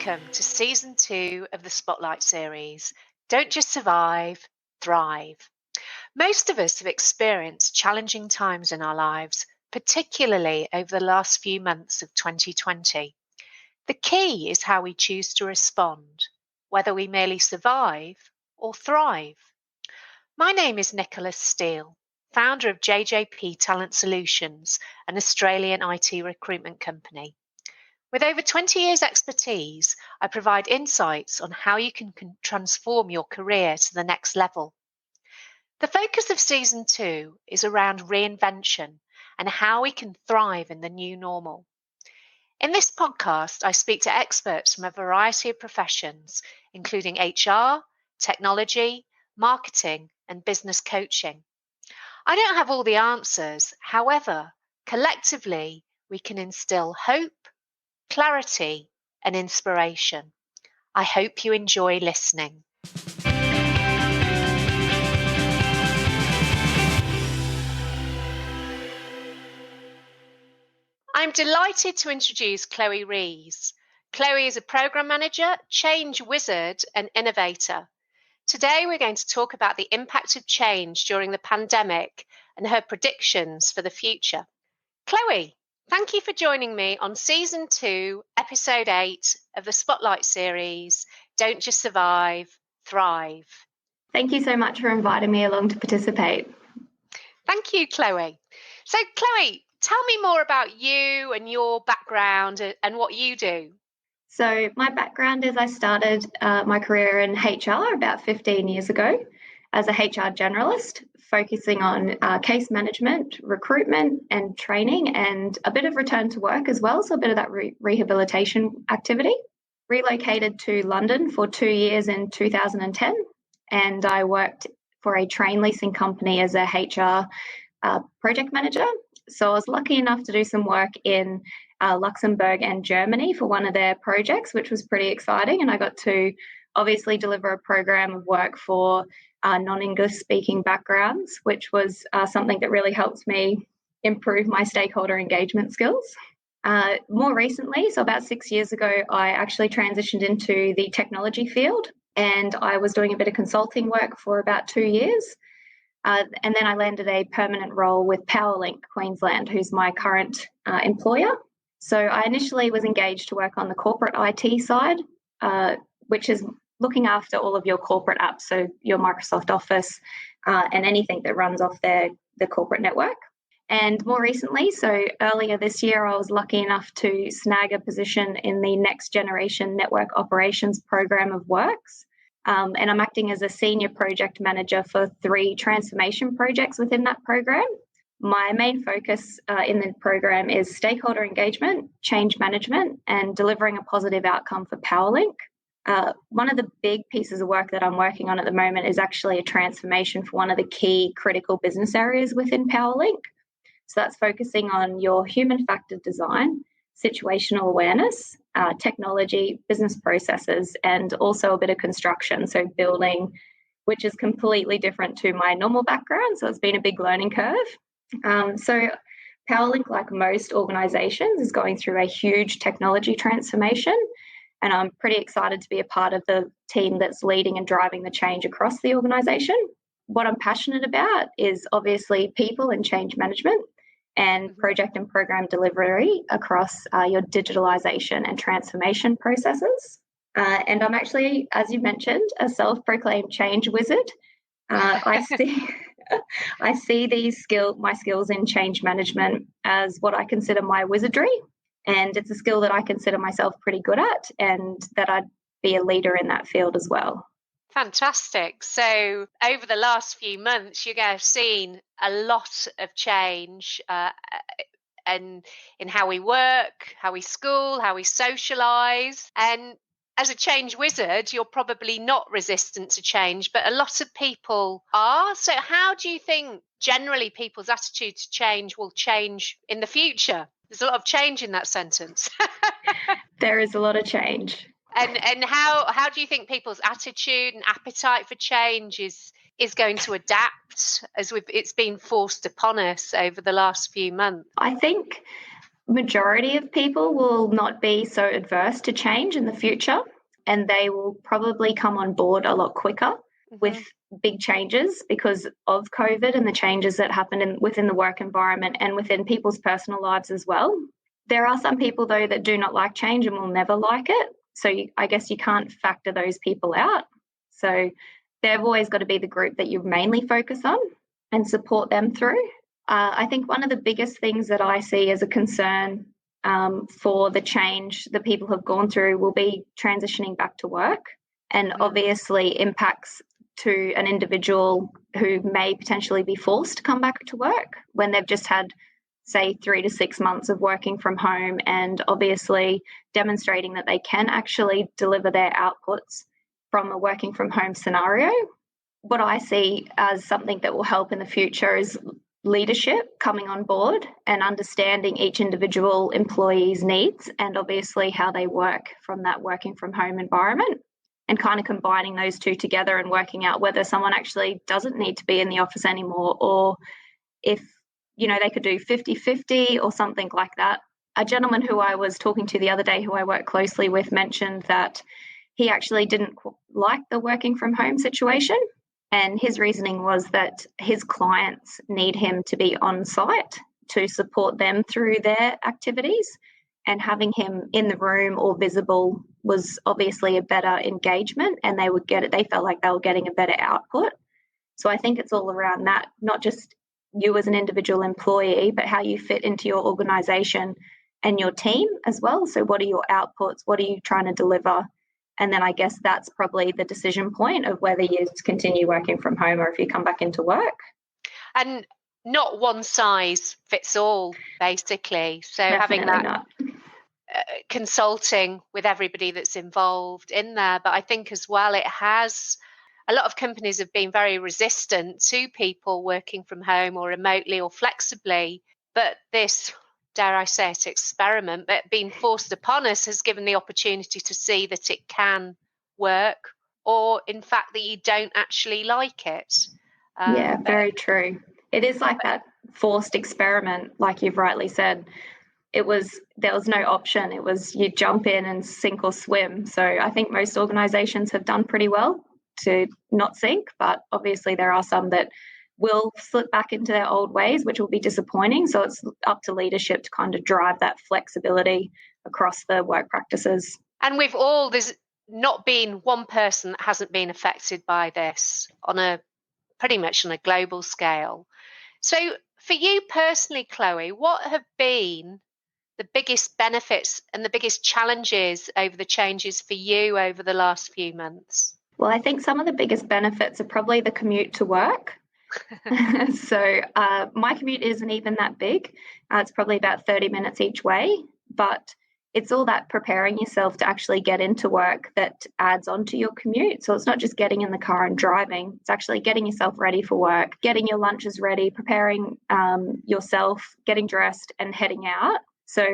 Welcome to Season 2 of the Spotlight series. Don't just survive, thrive. Most of us have experienced challenging times in our lives, particularly over the last few months of 2020. The key is how we choose to respond, whether we merely survive or thrive. My name is Nicola Steele, founder of JJP Talent Solutions, an Australian IT recruitment company. With over 20 years' expertise, I provide insights on how you can transform your career to the next level. The focus of Season 2 is around reinvention and how we can thrive in the new normal. In this podcast, I speak to experts from a variety of professions, including HR, technology, marketing, and business coaching. I don't have all the answers. However, collectively, we can instill hope, clarity, and inspiration. I hope you enjoy listening. I'm delighted to introduce Chloe Rees. Chloe is a program manager, change wizard, and innovator. Today, we're going to talk about the impact of change during the pandemic and her predictions for the future. Chloe, thank you for joining me on Season 2, Episode 8 of the Spotlight series, Don't Just Survive, Thrive. Thank you so much for inviting me along to participate. Thank you, Chloe. So, Chloe, tell me more about you and your background and what you do. So my background is I started my career in HR about 15 years ago as a HR generalist, focusing on case management, recruitment and training, and a bit of return to work as well, so a bit of that rehabilitation activity. Relocated to London for 2 years in 2010, and I worked for a train leasing company as a HR project manager. So I was lucky enough to do some work in Luxembourg and Germany for one of their projects, which was pretty exciting. And I got to obviously deliver a program of work for non-English speaking backgrounds, which was something that really helped me improve my stakeholder engagement skills. More recently, so about 6 years ago, I actually transitioned into the technology field, and I was doing a bit of consulting work for about 2 years. And then I landed a permanent role with PowerLink Queensland, who's my current employer. So I initially was engaged to work on the corporate IT side, which is looking after all of your corporate apps, so your Microsoft Office and anything that runs off the corporate network. And more recently, so earlier this year, I was lucky enough to snag a position in the Next Generation Network Operations program of works. And I'm acting as a senior project manager for 3 transformation projects within that program. My main focus in the program is stakeholder engagement, change management, and delivering a positive outcome for PowerLink. One of the big pieces of work that I'm working on at the moment is actually a transformation for one of the key critical business areas within PowerLink. So that's focusing on your human factor design, situational awareness, technology, business processes, and also a bit of construction, so building, which is completely different to my normal background. So it's been a big learning curve. So PowerLink, like most organisations, is going through a huge technology transformation, and I'm pretty excited to be a part of the team that's leading and driving the change across the organisation. What I'm passionate about is obviously people and change management, and project and program delivery across your digitalisation and transformation processes. And I'm actually, as you mentioned, a self-proclaimed change wizard. I see my skills in change management as what I consider my wizardry, and it's a skill that I consider myself pretty good at, and that I'd be a leader in that field as well. Fantastic. So over the last few months, you're going to have seen a lot of change and in how we work, how we school, how we socialise. And as a change wizard, you're probably not resistant to change, but a lot of people are. So how do you think generally people's attitude to change will change in the future? There's a lot of change in that sentence. There is a lot of change. And how do you think people's attitude and appetite for change is going to adapt as it's been forced upon us over the last few months? I think majority of people will not be so adverse to change in the future, and they will probably come on board a lot quicker with big changes because of COVID and the changes that happen within the work environment and within people's personal lives as well. There are some people, though, that do not like change and will never like it. So I guess you can't factor those people out. So they've always got to be the group that you mainly focus on and support them through. I think one of the biggest things that I see as a concern for the change that people have gone through will be transitioning back to work, and obviously impacts to an individual who may potentially be forced to come back to work when they've just had, say, 3 to 6 months of working from home, and obviously demonstrating that they can actually deliver their outputs from a working from home scenario. What I see as something that will help in the future is leadership coming on board and understanding each individual employee's needs and obviously how they work from that working from home environment, and kind of combining those two together and working out whether someone actually doesn't need to be in the office anymore, or if, you know, they could do 50-50 or something like that. A gentleman who I was talking to the other day, who I work closely with, mentioned that he actually didn't like the working from home situation. And his reasoning was that his clients need him to be on site to support them through their activities. And having him in the room or visible was obviously a better engagement, and they would get it. They felt like they were getting a better output. So I think it's all around that, not just you as an individual employee, but how you fit into your organisation and your team as well. So what are your outputs? What are you trying to deliver? And then I guess that's probably the decision point of whether you continue working from home or if you come back into work. And not one size fits all, basically. So Definitely having that not. Consulting with everybody that's involved in there. But I think as well, it has, a lot of companies have been very resistant to people working from home or remotely or flexibly. But this, dare I say it, experiment that being forced upon us has given the opportunity to see that it can work, or in fact that you don't actually like it. Yeah, very true. It is like that forced experiment, like you've rightly said. There was no option. It was you jump in and sink or swim. So I think most organisations have done pretty well to not sink, but obviously there are some that will slip back into their old ways, which will be disappointing. So it's up to leadership to kind of drive that flexibility across the work practices. And there's not been one person that hasn't been affected by this pretty much on a global scale. So for you personally, Chloe, what have been the biggest benefits and the biggest challenges over the changes for you over the last few months? Well, I think some of the biggest benefits are probably the commute to work. So my commute isn't even that big. It's probably about 30 minutes each way, but it's all that preparing yourself to actually get into work that adds on to your commute. So it's not just getting in the car and driving, it's actually getting yourself ready for work, getting your lunches ready, preparing yourself, getting dressed and heading out. So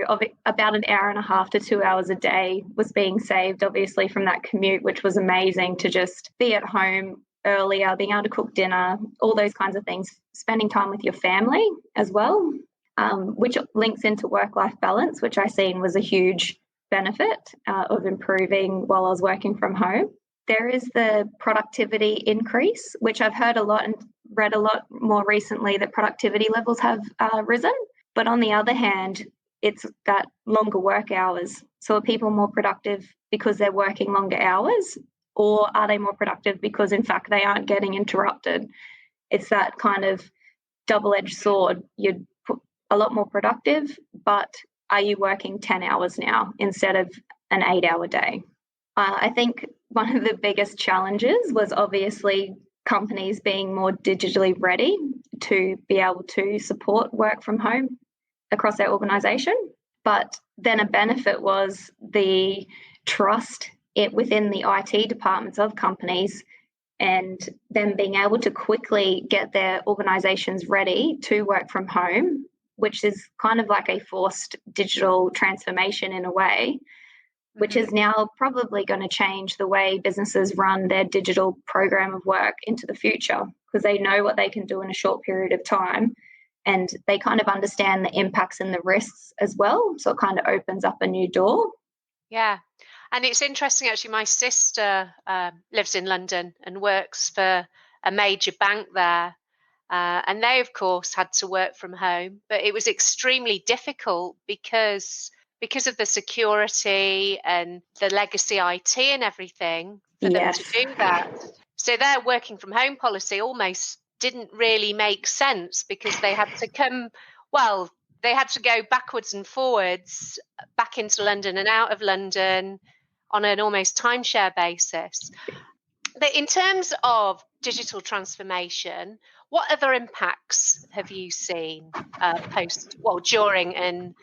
about an hour and a half to 2 hours a day was being saved, obviously, from that commute, which was amazing to just be at home earlier, being able to cook dinner, all those kinds of things, spending time with your family as well, which links into work-life balance, which I seen was a huge benefit of improving while I was working from home. There is the productivity increase, which I've heard a lot and read a lot more recently, that productivity levels have risen. But on the other hand, it's that longer work hours. So are people more productive because they're working longer hours, or are they more productive because, in fact, they aren't getting interrupted? It's that kind of double-edged sword. You're a lot more productive, but are you working 10 hours now instead of an 8-hour day? I think one of the biggest challenges was obviously companies being more digitally ready to be able to support work from home across their organisation. But then a benefit was the trust within the IT departments of companies, and them being able to quickly get their organisations ready to work from home, which is kind of like a forced digital transformation in a way, which is now probably going to change the way businesses run their digital program of work into the future, because they know what they can do in a short period of time. and they kind of understand the impacts and the risks as well. So it kind of opens up a new door. Yeah. And it's interesting, actually, my sister lives in London and works for a major bank there. And they, of course, had to work from home, but it was extremely difficult because of the security and the legacy IT and everything for them to Yes. do that. So their working from home policy almost didn't really make sense because they had to they had to go backwards and forwards back into London and out of London on an almost timeshare basis. But in terms of digital transformation, what other impacts have you seen during, and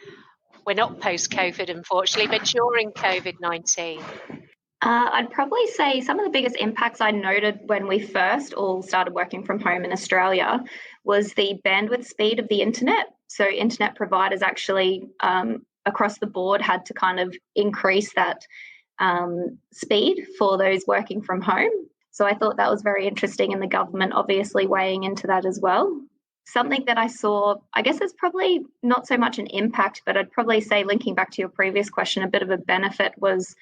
we're not post-COVID, unfortunately, but during COVID-19? I'd probably say some of the biggest impacts I noted when we first all started working from home in Australia was the bandwidth speed of the internet. So internet providers actually across the board had to kind of increase that speed for those working from home. So I thought that was very interesting, and the government obviously weighing into that as well. Something that I saw, I guess it's probably not so much an impact, but I'd probably say, linking back to your previous question, a bit of a benefit was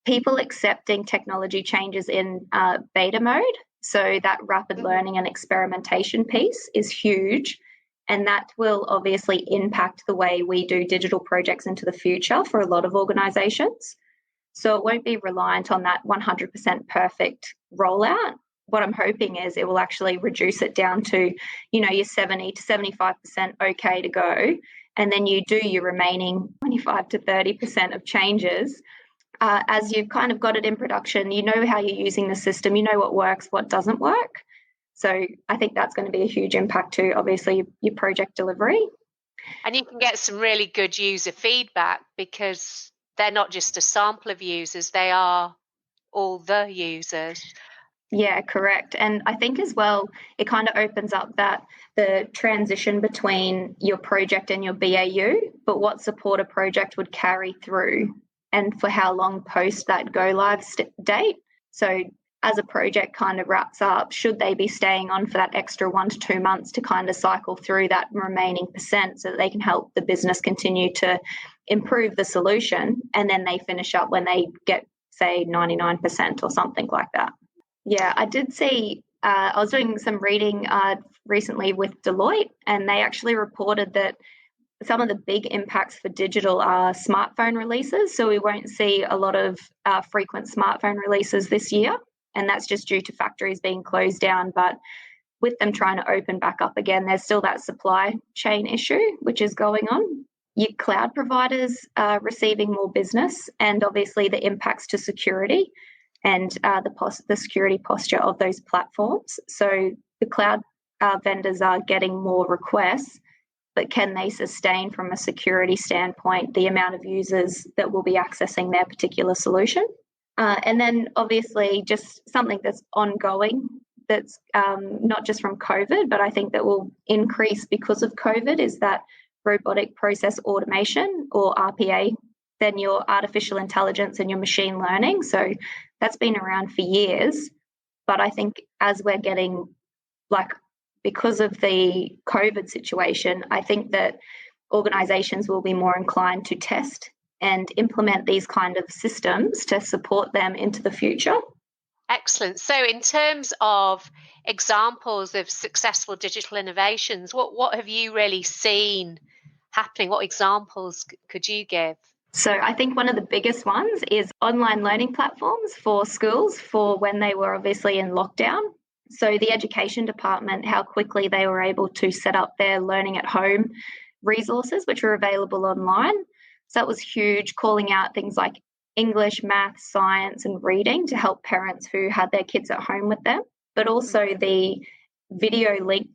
people accepting technology changes in beta mode. So that rapid learning and experimentation piece is huge. And that will obviously impact the way we do digital projects into the future for a lot of organisations. So it won't be reliant on that 100% perfect rollout. What I'm hoping is it will actually reduce it down to, your 70 to 75% okay to go. And then you do your remaining 25 to 30% of changes. As you've kind of got it in production, you know how you're using the system, you know what works, what doesn't work. So I think that's going to be a huge impact to, obviously, your project delivery. And you can get some really good user feedback because they're not just a sample of users, they are all the users. Yeah, correct. And I think as well, it kind of opens up the transition between your project and your BAU, but what support a project would carry through and for how long post that go live date. So as a project kind of wraps up, should they be staying on for that extra 1 to 2 months to kind of cycle through that remaining percent so that they can help the business continue to improve the solution, and then they finish up when they get, say, 99% or something like that. Yeah, I did see, I was doing some reading recently with Deloitte, and they actually reported that some of the big impacts for digital are smartphone releases. So we won't see a lot of frequent smartphone releases this year. And that's just due to factories being closed down. But with them trying to open back up again, there's still that supply chain issue, which is going on. Your cloud providers are receiving more business, and obviously the impacts to security and the security posture of those platforms. So the cloud vendors are getting more requests, but can they sustain from a security standpoint the amount of users that will be accessing their particular solution? And then obviously just something that's ongoing, that's not just from COVID, but I think that will increase because of COVID, is that robotic process automation, or RPA, then your artificial intelligence and your machine learning. So that's been around for years. But I think as we're getting, because of the COVID situation, I think that organisations will be more inclined to test and implement these kind of systems to support them into the future. Excellent. So in terms of examples of successful digital innovations, what have you really seen happening? What examples could you give? So I think one of the biggest ones is online learning platforms for schools for when they were obviously in lockdown. So the education department, how quickly they were able to set up their learning at home resources, which were available online. So that was huge, calling out things like English, math, science, and reading to help parents who had their kids at home with them, but also the video link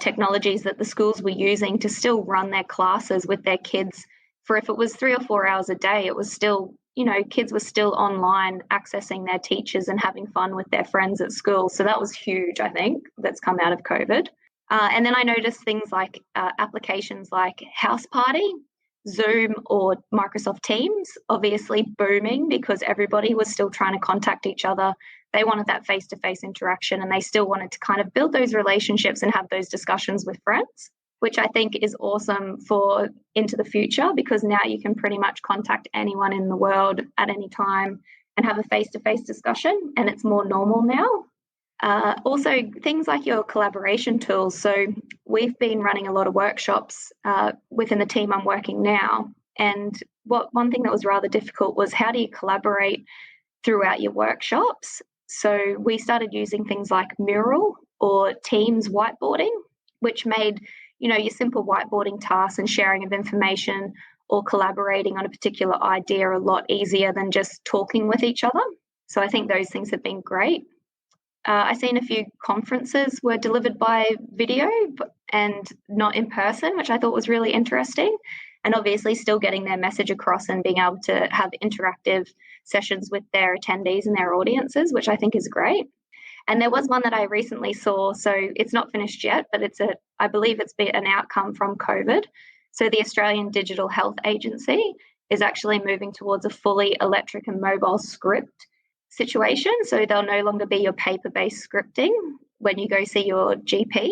technologies that the schools were using to still run their classes with their kids. For if it was 3 or 4 hours a day, it was still, kids were still online accessing their teachers and having fun with their friends at school. So that was huge, I think, that's come out of COVID. And then I noticed things like applications like House Party, Zoom, or Microsoft Teams, obviously booming because everybody was still trying to contact each other. They wanted that face-to-face interaction, and they still wanted to kind of build those relationships and have those discussions with friends. which I think is awesome for into the future, because now you can pretty much contact anyone in the world at any time and have a face-to-face discussion, and it's more normal now. Also, things like your collaboration tools. So we've been running a lot of workshops within the team I'm working now. And one thing that was rather difficult was, how do you collaborate throughout your workshops? So we started using things like Mural or Teams whiteboarding, which made, your simple whiteboarding tasks and sharing of information or collaborating on a particular idea a lot easier than just talking with each other. So I think those things have been great. I've seen a few conferences were delivered by video and not in person, which I thought was really interesting. And obviously still getting their message across and being able to have interactive sessions with their attendees and their audiences, which I think is great. And there was one that I recently saw, so it's not finished yet, but I believe it's been an outcome from COVID. So the Australian Digital Health Agency is actually moving towards a fully electric and mobile script situation. So they'll no longer be your paper-based scripting when you go see your GP.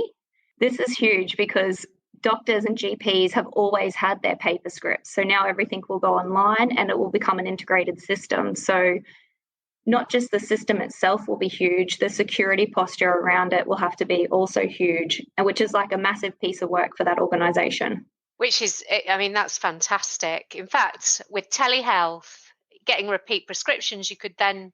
This is huge because doctors and GPs have always had their paper scripts. So now everything will go online and it will become an integrated system. So not just the system itself will be huge, the security posture around it will have to be also huge, which is like a massive piece of work for that organisation. Which is, that's fantastic. In fact, with telehealth, getting repeat prescriptions, you didn't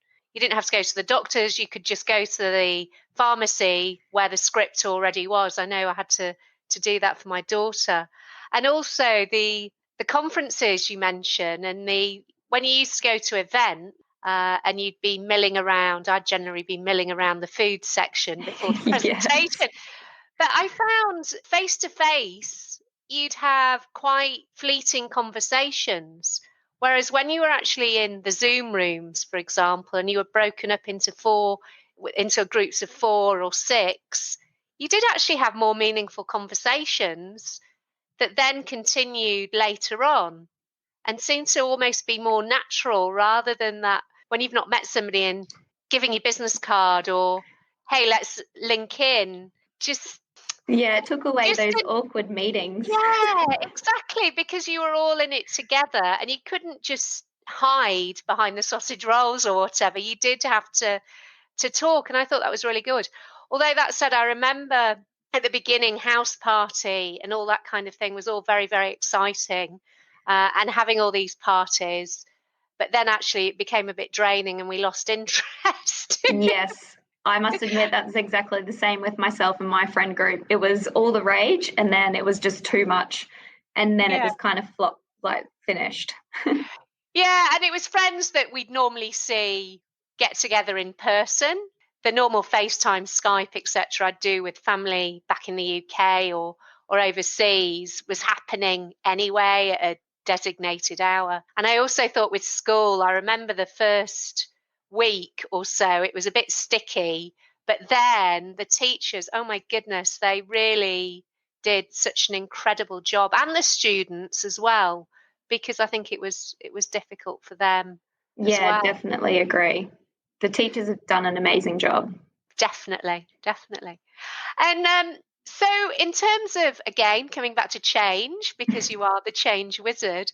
have to go to the doctors, you could just go to the pharmacy where the script already was. I know I had to do that for my daughter. And also the conferences you mentioned, and when you used to go to events and you'd be milling around, I'd generally be milling around the food section before the presentation. Yes. But I found face-to-face, you'd have quite fleeting conversations. Whereas when you were actually in the Zoom rooms, for example, and you were broken up into groups of 4 or 6, you did actually have more meaningful conversations that then continued later on and seemed to almost be more natural, rather than that when you've not met somebody and giving your business card or, hey, let's link in. It took away those awkward meetings. Yeah, exactly, because you were all in it together and you couldn't just hide behind the sausage rolls or whatever. You did have to talk, and I thought that was really good. Although that said, I remember at the beginning, house party and all that kind of thing was all very, very exciting, and having all these parties. But then actually it became a bit draining and we lost interest. Yes. I must admit that's exactly the same with myself and my friend group. It was all the rage, and then it was just too much, and then it was kind of finished. Yeah, and it was friends that we'd normally see get together in person. The normal FaceTime, Skype, etc. I'd do with family back in the UK or overseas was happening anyway at a designated hour. And I also thought with school, I remember the first week or so, it was a bit sticky, but then the teachers, oh my goodness, they really did such an incredible job, and the students as well, because I think it was difficult for them. Yeah, definitely agree. The teachers have done an amazing job. Definitely. And so in terms of, again, coming back to change, because you are the change wizard,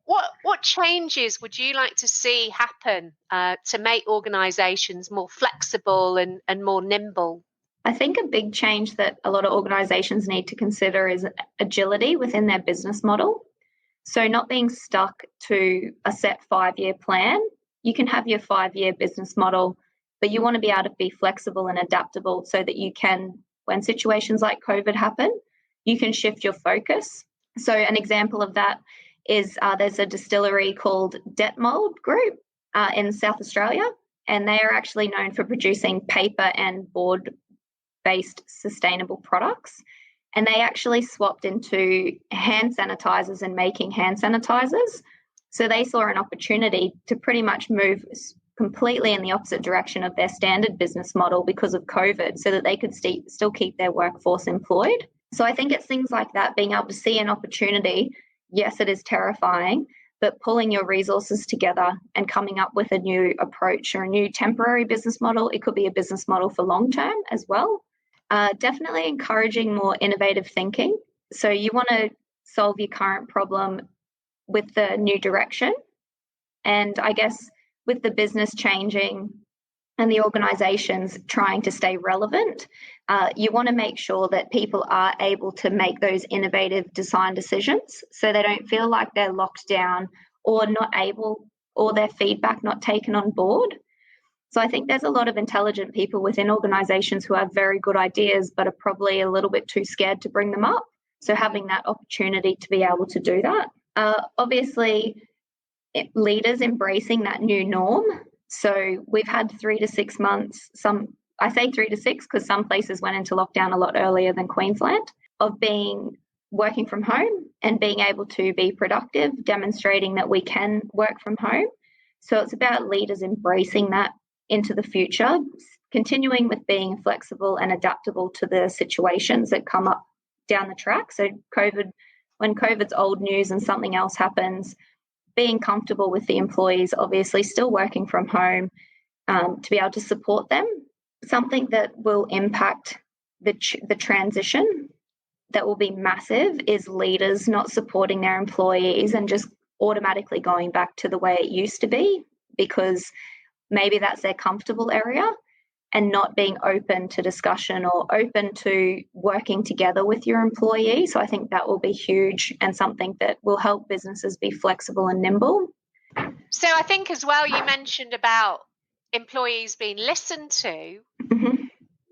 what changes would you like to see happen to make organisations more flexible and more nimble? I think a big change that a lot of organisations need to consider is agility within their business model. So not being stuck to a set 5-year plan. You can have your 5-year business model, but you want to be able to be flexible and adaptable so that you can, when situations like COVID happen, you can shift your focus. So an example of that is there's a distillery called Detmold Group in South Australia, and they are actually known for producing paper and board-based sustainable products. And they actually swapped into hand sanitizers and making hand sanitizers. So they saw an opportunity to pretty much move completely in the opposite direction of their standard business model because of COVID, so that they could still keep their workforce employed. So I think it's things like that, being able to see an opportunity. Yes, it is terrifying, but pulling your resources together and coming up with a new approach or a new temporary business model. It could be a business model for long term as well. Definitely encouraging more innovative thinking. So you want to solve your current problem with the new direction. And I guess with the business changing and the organizations trying to stay relevant, you want to make sure that people are able to make those innovative design decisions so they don't feel like they're locked down or not able, or their feedback not taken on board. So I think there's a lot of intelligent people within organizations who have very good ideas, but are probably a little bit too scared to bring them up. So having that opportunity to be able to do that. Obviously, leaders embracing that new norm. So we've had 3 to 6 months, I say 3 to 6 because some places went into lockdown a lot earlier than Queensland, of working from home and being able to be productive, demonstrating that we can work from home. So it's about leaders embracing that into the future, continuing with being flexible and adaptable to the situations that come up down the track. So when COVID's old news and something else happens, being comfortable with the employees, obviously still working from home, to be able to support them. Something that will impact the transition that will be massive is leaders not supporting their employees and just automatically going back to the way it used to be, because maybe that's their comfortable area, and not being open to discussion or open to working together with your employee. So I think that will be huge and something that will help businesses be flexible and nimble. So I think as well, you mentioned about employees being listened to,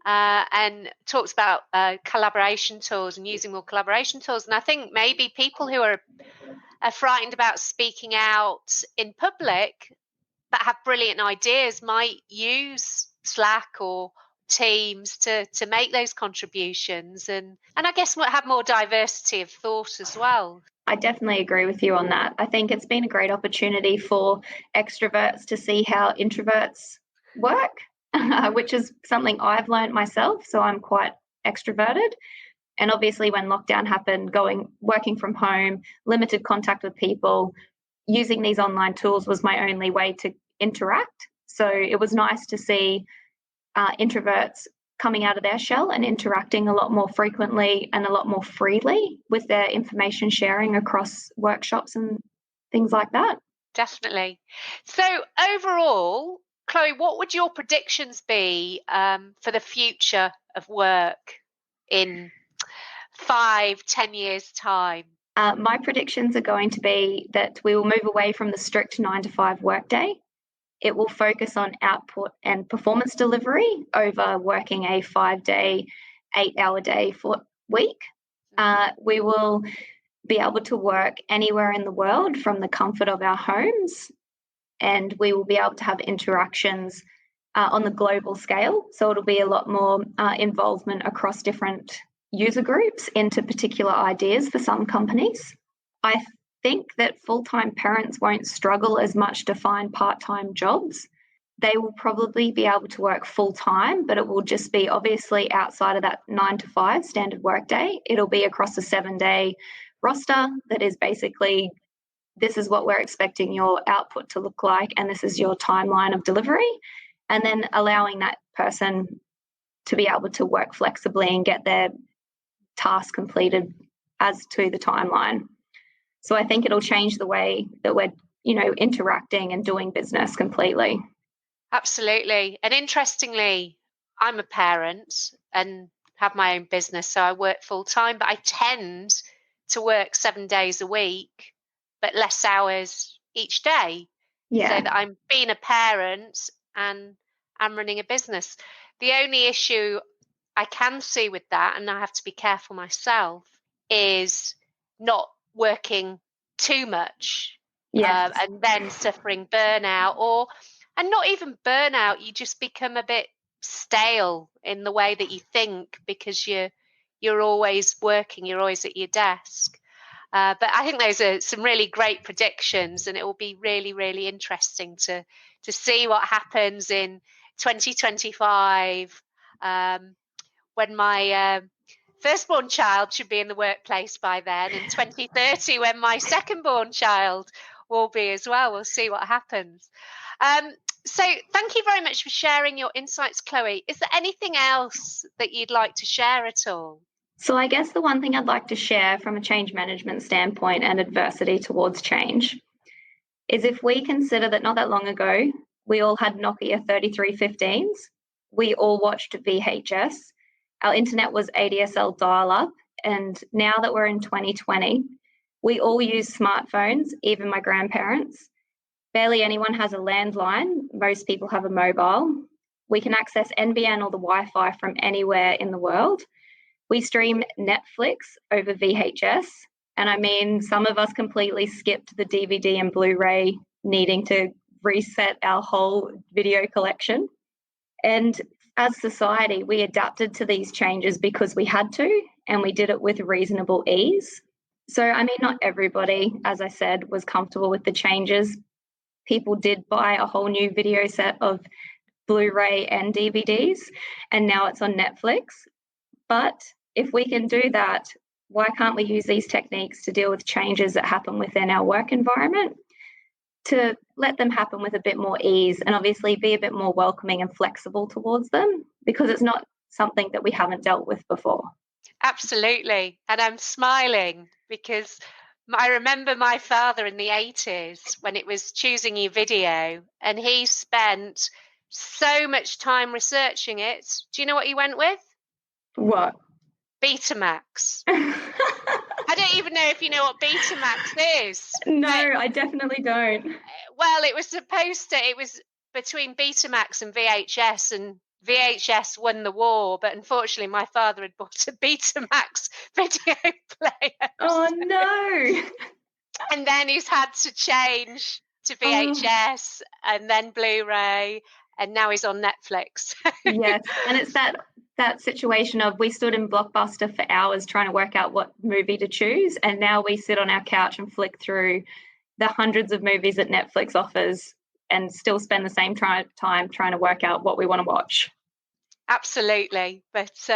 and talks about collaboration tools and using more collaboration tools. And I think maybe people who are frightened about speaking out in public but have brilliant ideas might use Slack or Teams to make those contributions, and I guess have more diversity of thought as well. I definitely agree with you on that. I think it's been a great opportunity for extroverts to see how introverts work, which is something I've learned myself. So I'm quite extroverted. And obviously when lockdown happened, working from home, limited contact with people, using these online tools was my only way to interact. So it was nice to see introverts coming out of their shell and interacting a lot more frequently and a lot more freely with their information sharing across workshops and things like that. Definitely. So overall, Chloe, what would your predictions be for the future of work in 5-10 years' time? My predictions are going to be that we will move away from the strict 9-to-5 workday. It will focus on output and performance delivery over working a 5-day, 8-hour day for week. We will be able to work anywhere in the world from the comfort of our homes, and we will be able to have interactions on the global scale. So it'll be a lot more involvement across different user groups into particular ideas for some companies. I think that full-time parents won't struggle as much to find part-time jobs. They will probably be able to work full-time, but it will just be obviously outside of that 9-to-5 standard workday. It'll be across a 7-day roster that is basically, this is what we're expecting your output to look like, and this is your timeline of delivery. And then allowing that person to be able to work flexibly and get their task completed as to the timeline. So I think it'll change the way that we're, interacting and doing business completely. Absolutely. And interestingly, I'm a parent and have my own business, so I work full time, but I tend to work 7 days a week, but less hours each day. Yeah. So that I'm being a parent and I'm running a business. The only issue I can see with that, and I have to be careful myself, is not working too much, Yes. and then suffering burnout, and not even burnout. You just become a bit stale in the way that you think because you're always working, you're always at your desk. But I think those are some really great predictions, and it will be really, really interesting to see what happens in 2025. When my firstborn child should be in the workplace by then, and 2030 when my secondborn child will be as well. We'll see what happens. So thank you very much for sharing your insights, Chloe. Is there anything else that you'd like to share at all? So I guess the one thing I'd like to share from a change management standpoint and adversity towards change is if we consider that not that long ago, we all had Nokia 3315s, we all watched VHS, our internet was ADSL dial up, and now that we're in 2020, we all use smartphones, even my grandparents. Barely anyone has a landline, most people have a mobile. We can access NBN or the Wi Fi from anywhere in the world. We stream Netflix over VHS. And I mean, some of us completely skipped the DVD and Blu ray, needing to reset our whole video collection. And as society, we adapted to these changes because we had to, and we did it with reasonable ease. So, I mean, not everybody, as I said, was comfortable with the changes. People did buy a whole new video set of Blu ray and DVDs, and now it's on Netflix. But if we can do that, why can't we use these techniques to deal with changes that happen within our work environment, to let them happen with a bit more ease and obviously be a bit more welcoming and flexible towards them, because it's not something that we haven't dealt with before. Absolutely. And I'm smiling because I remember my father in the 80s when it was choosing your video, and he spent so much time researching it. Do you know what he went with? What? Betamax. I don't even know if you know what Betamax is. No, I definitely don't. Well, it was between Betamax and VHS, and VHS won the war, but unfortunately my father had bought a Betamax video player. Oh, no. And then he's had to change to VHS and then Blu-ray, and now he's on Netflix. Yes, and it's that situation of we stood in Blockbuster for hours trying to work out what movie to choose, and now we sit on our couch and flick through the hundreds of movies that Netflix offers and still spend the same time trying to work out what we want to watch. Absolutely. But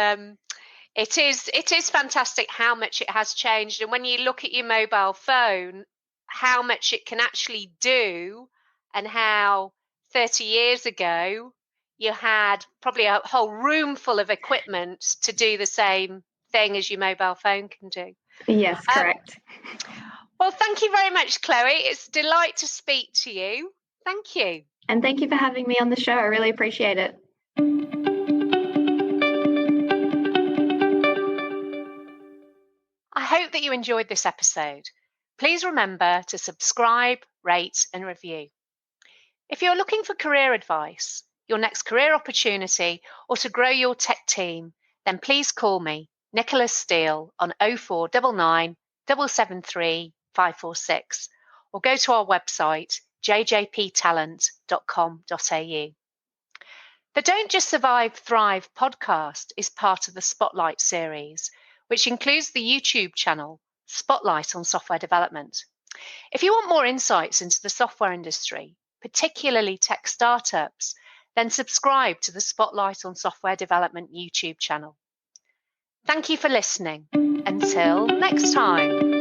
it is fantastic how much it has changed. And when you look at your mobile phone, how much it can actually do, and how 30 years ago you had probably a whole room full of equipment to do the same thing as your mobile phone can do. Yes, correct. Well, thank you very much, Chloe. It's a delight to speak to you. Thank you. And thank you for having me on the show. I really appreciate it. I hope that you enjoyed this episode. Please remember to subscribe, rate, and review. If you're looking for career advice, your next career opportunity, or to grow your tech team, then please call me, Nicola Steele, on 0499 773 546, or go to our website, jjptalent.com.au. The Don't Just Survive, Thrive podcast is part of the Spotlight series, which includes the YouTube channel Spotlight on Software Development. If you want more insights into the software industry, particularly tech startups, then subscribe to the Spotlight on Software Development YouTube channel. Thank you for listening. Until next time.